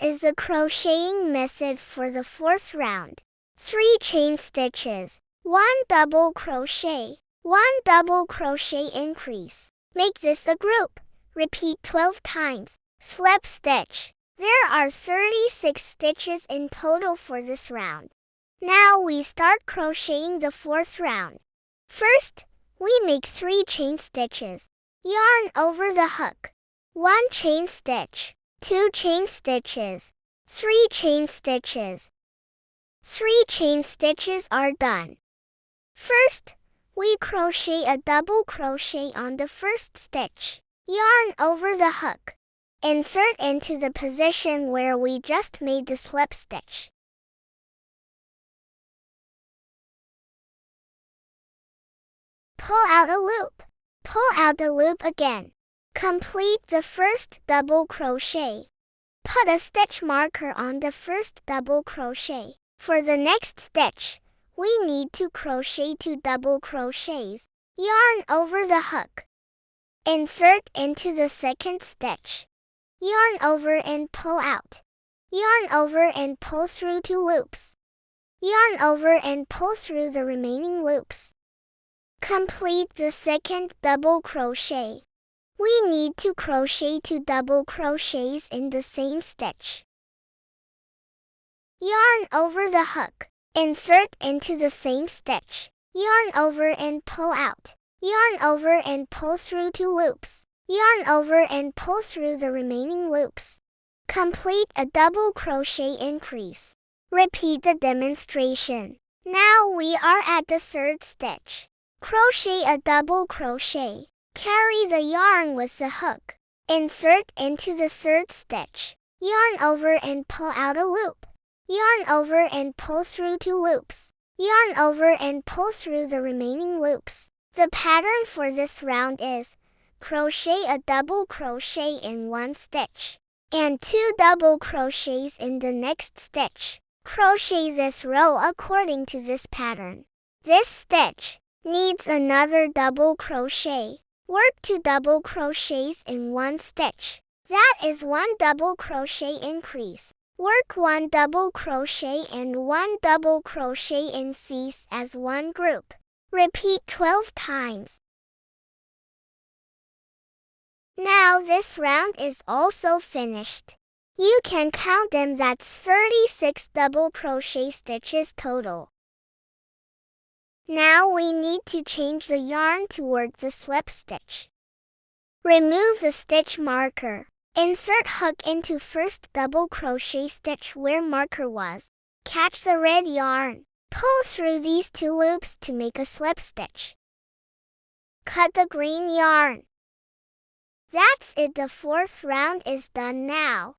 is the crocheting method for the fourth round. 3 chain stitches, 1 double crochet, 1 double crochet increase. Make this a group. Repeat 12 times. Slip stitch. There are 36 stitches in total for this round. Now we start crocheting the fourth round. First, we make 3 chain stitches. Yarn over the hook. 1 chain stitch, 2 chain stitches, 3 chain stitches. 3 chain stitches are done. First, we crochet a double crochet on the first stitch. Yarn over the hook. Insert into the position where we just made the slip stitch. Pull out a loop. Pull out the loop again. Complete the first double crochet. Put a stitch marker on the first double crochet. For the next stitch, we need to crochet 2 double crochets. Yarn over the hook. Insert into the second stitch. Yarn over and pull out. Yarn over and pull through 2 loops. Yarn over and pull through the remaining loops. Complete the second double crochet. We need to crochet 2 double crochets in the same stitch. Yarn over the hook. Insert into the same stitch. Yarn over and pull out. Yarn over and pull through 2 loops. Yarn over and pull through the remaining loops. Complete a double crochet increase. Repeat the demonstration. Now we are at the third stitch. Crochet a double crochet. Carry the yarn with the hook. Insert into the third stitch. Yarn over and pull out a loop. Yarn over and pull through 2 loops. Yarn over and pull through the remaining loops. The pattern for this round is crochet a double crochet in 1 stitch and 2 double crochets in the next stitch. Crochet this row according to this pattern. This stitch needs another double crochet. Work 2 double crochets in 1 stitch. That is 1 double crochet increase. Work 1 double crochet and 1 double crochet increase as 1 group. Repeat 12 times. Now this round is also finished. You can count them, that's 36 double crochet stitches total. Now we need to change the yarn to work the slip stitch. Remove the stitch marker. Insert hook into first double crochet stitch where marker was. Catch the red yarn. Pull through these 2 loops to make a slip stitch. Cut the green yarn. That's it, the fourth round is done now.